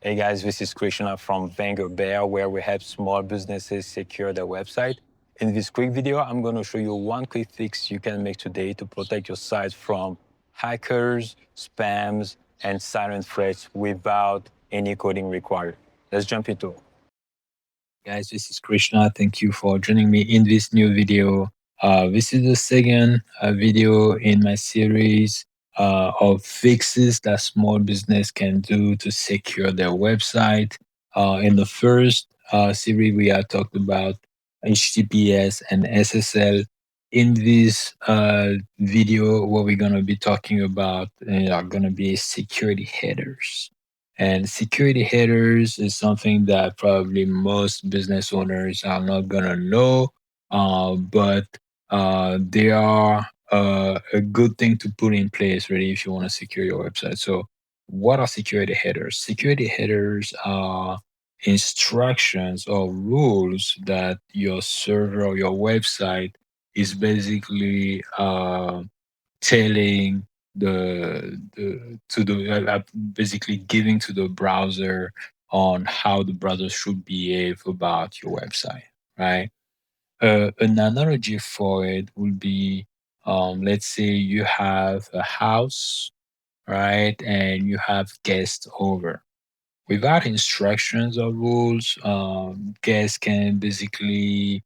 Hey guys, this is Krishna from Vanguard, where we help small businesses secure their website. In this quick video, I'm going to show you one quick fix you can make today to protect your site from hackers, spams, and silent threats without any coding required. Let's jump into it. Guys, this is Krishna. Thank you for joining me in this new video. This is the second video in my series of fixes that small business can do to secure their website. In the first series, we have talked about HTTPS and SSL. In this video, what we're going to be talking about are going to be security headers. And security headers is something that probably most business owners are not gonna know, but they are a good thing to put in place, really, if you want to secure your website. So, what are security headers? Security headers are instructions or rules that your server or your website is basically telling the to the basically giving to the browser on how the browser should behave about your website, right? An analogy for it would be, let's say you have a house, right, and you have guests over. Without instructions or rules, guests can basically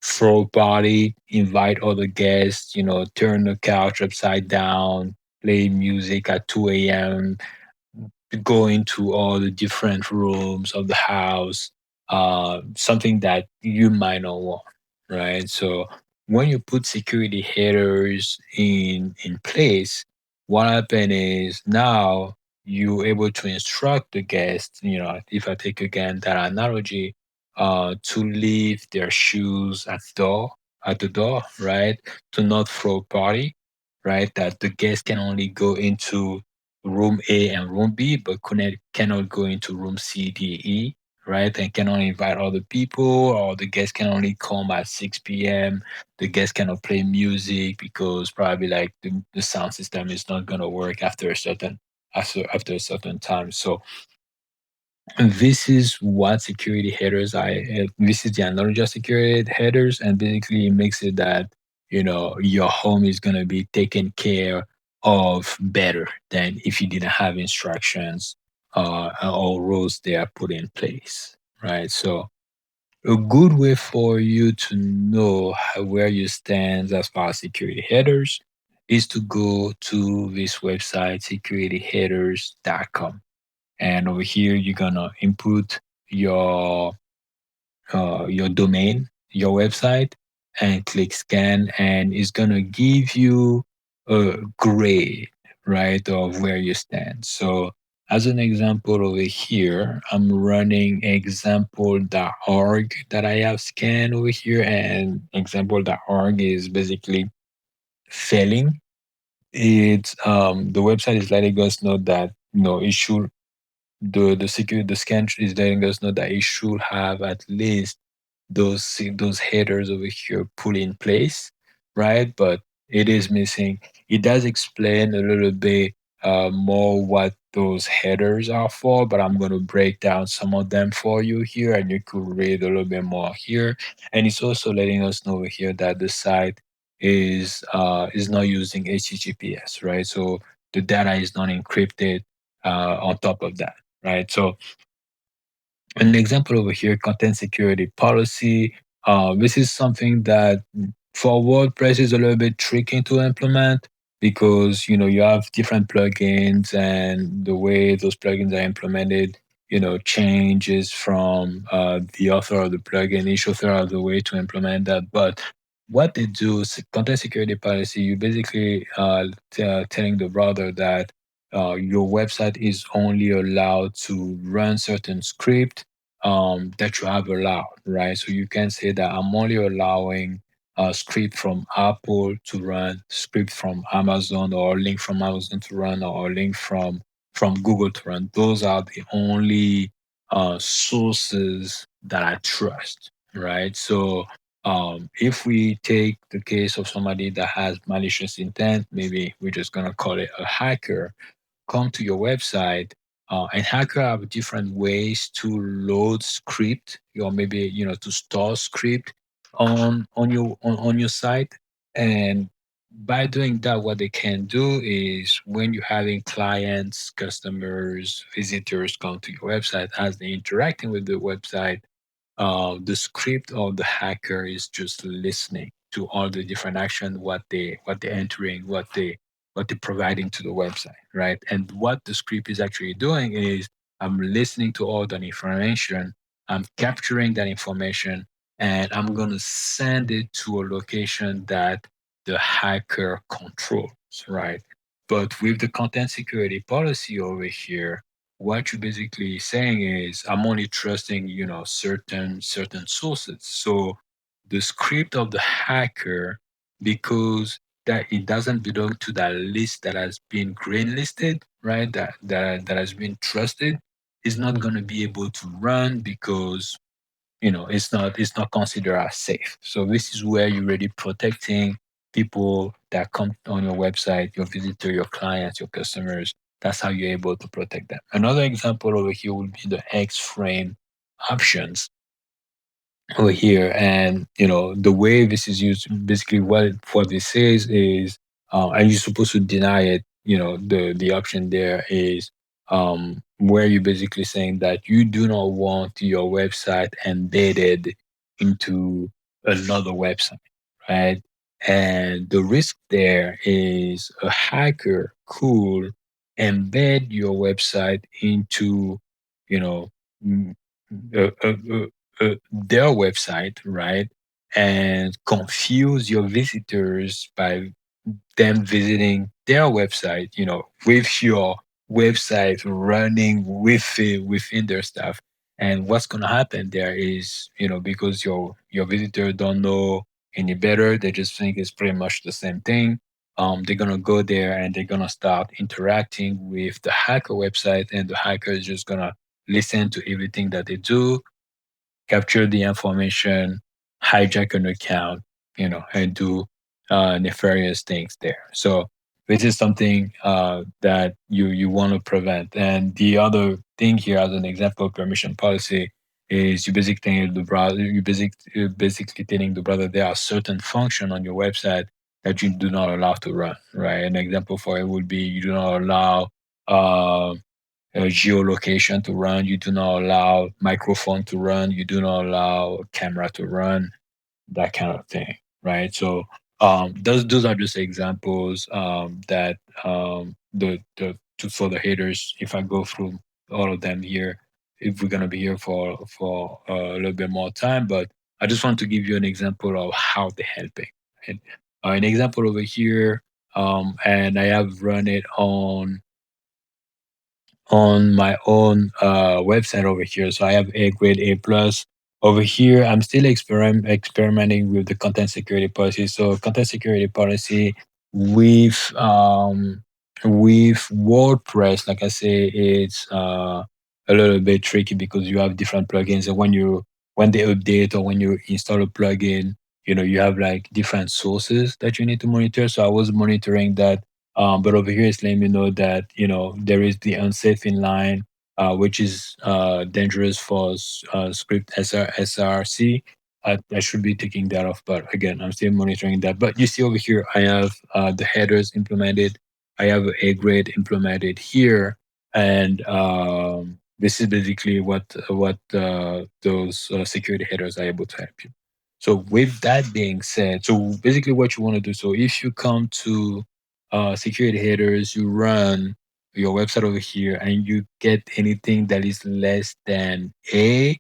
throw party, invite other guests, turn the couch upside down, play music at 2 a.m., go into all the different rooms of the house, something that you might not want, right? So when you put security headers in place, what happen is now you're able to instruct the guests, if I take again that analogy, to leave their shoes at the door, right? To not throw party, right? That the guests can only go into room A and room B, but cannot go into room C, D, E, right? And cannot invite other people, or the guests can only come at 6 p.m. The guests cannot play music because probably like the sound system is not gonna work after a certain time. So this is what security headers are. This is the analogy of security headers, and basically it makes it that your home is gonna be taken care of better than if you didn't have instructions or rules they are put in place, right? So a good way for you to know where you stand as far as security headers is to go to this website, securityheaders.com, and over here you're gonna input your domain, your website, and click scan, and it's gonna give you a grade, right, of where you stand. So as an example over here, I'm running example.org that I have scanned over here, and example.org is basically failing. It's the website is letting us know that it should the scan is letting us know that it should have at least those headers over here put in place, right? But it is missing. It does explain a little bit more what those headers are for, but I'm going to break down some of them for you here, and you could read a little bit more here. And it's also letting us know over here that the site is not using HTTPS, right? So the data is not encrypted on top of that, right? So an example over here, content security policy. This is something that for WordPress is a little bit tricky to implement because you have different plugins and the way those plugins are implemented, changes from the author of the plugin. Each author has a way to implement that. But what they do is content security policy. You basically telling the browser that your website is only allowed to run certain script that you have allowed, right? So you can say that I'm only allowing a script from Apple to run, script from Amazon, or a link from Amazon to run, or a link from Google to run. Those are the only sources that I trust, right? So if we take the case of somebody that has malicious intent, maybe we're just gonna call it a hacker, come to your website. And hacker have different ways to load script, or maybe to store script on your site. And by doing that, what they can do is when you're having clients, customers, visitors come to your website, as they're interacting with the website, the script of the hacker is just listening to all the different action, what they're entering, what they're providing to the website, right? And what the script is actually doing is I'm listening to all that information, I'm capturing that information, and I'm gonna send it to a location that the hacker controls, right? But with the content security policy over here, what you're basically saying is I'm only trusting certain sources. So the script of the hacker, because that it doesn't belong to that list that has been green listed, right, that has been trusted, is not going to be able to run because it's not considered as safe. So this is where you're really protecting people that come on your website, your visitor, your clients, your customers. That's how you're able to protect them. Another example over here would be the X frame options over here. And the way this is used, basically what this says is, and you're supposed to deny it. The option there is, where you're basically saying that you do not want your website embedded into another website, right? And the risk there is a hacker could embed your website into, you know, mm, their website, right? And confuse your visitors by them visiting their website, with your website running with it within their stuff. And what's gonna happen there is, because your visitor don't know any better, they just think it's pretty much the same thing. They're gonna go there and they're gonna start interacting with the hacker website, and the hacker is just gonna listen to everything that they do, capture the information, hijack an account, and do nefarious things there. So this is something that you want to prevent. And the other thing here, as an example of permission policy, is you basically telling the browser there are certain function on your website that you do not allow to run. Right. An example for it would be you do not allow. Uh, geolocation to run. You do not allow microphone to run. You do not allow camera to run. That kind of thing, right? So those are just examples that for the haters. If I go through all of them here, if we're gonna be here for a little bit more time, but I just want to give you an example of how they're helping. Right? An example over here, and I have run it on my own website over here. So I have A grade, A plus. Over here, I'm still experimenting with the content security policy. So content security policy with with WordPress, like I say, it's a little bit tricky because you have different plugins, and when they update or when you install a plugin, you have like different sources that you need to monitor. So I was monitoring that, but over here, it's letting me know that there is the unsafe inline, which is dangerous for script SRC. I should be taking that off, but again, I'm still monitoring that. But you see over here, I have the headers implemented. I have a grade implemented here, and this is basically what those security headers are able to help you. So with that being said, so basically what you want to do. So if you come to security headers, you run your website over here and you get anything that is less than A.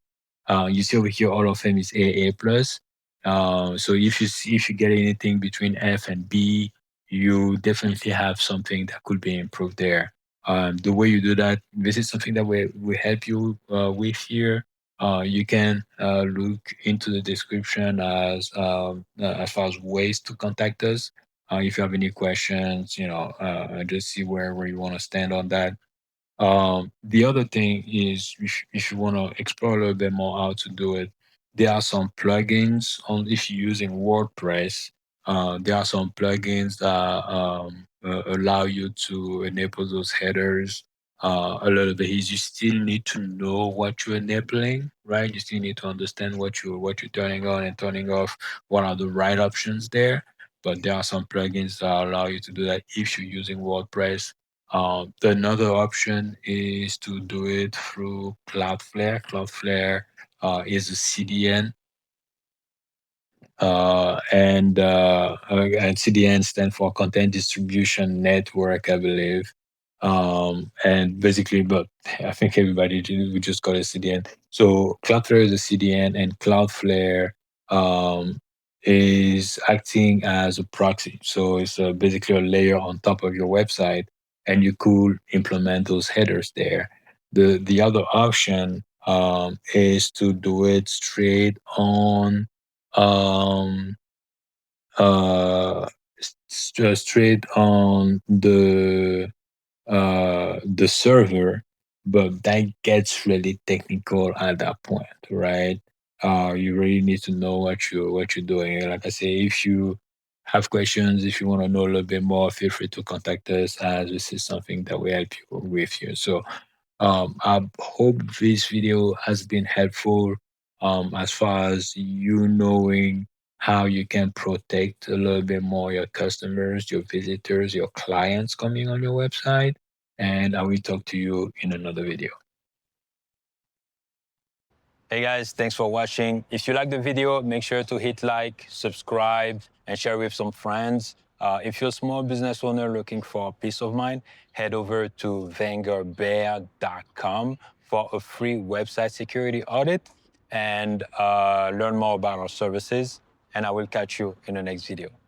You see over here, all of them is A plus. So if you get anything between F and B, you definitely have something that could be improved there. The way you do that, this is something that we help you with here. You can look into the description as far as ways to contact us. If you have any questions, just see where you want to stand on that. The other thing is, if you want to explore a little bit more how to do it, there are some plugins on if you're using WordPress. There are some plugins that allow you to enable those headers. a little bit is you still need to know what you're enabling, right? You still need to understand what you're turning on and turning off. What are the right options there? But there are some plugins that allow you to do that if you're using WordPress. Another option is to do it through Cloudflare. Cloudflare is a CDN, and CDN stand for Content Distribution Network, I believe. And basically, but I think everybody we just call it CDN. So Cloudflare is a CDN, and Cloudflare um, is acting as a proxy. So it's basically a layer on top of your website, and you could implement those headers there. The other option is to do it straight on um straight on the server, but that gets really technical at that point, right? You really need to know what you're doing. And like I say, if you have questions, if you want to know a little bit more, feel free to contact us, as this is something that we help you with you. So I hope this video has been helpful as far as you knowing how you can protect a little bit more your customers, your visitors, your clients coming on your website. And I will talk to you in another video. Hey guys, thanks for watching. If you like the video, make sure to hit like, subscribe, and share with some friends. If you're a small business owner looking for peace of mind, head over to vanguardbear.com for a free website security audit and learn more about our services. And I will catch you in the next video.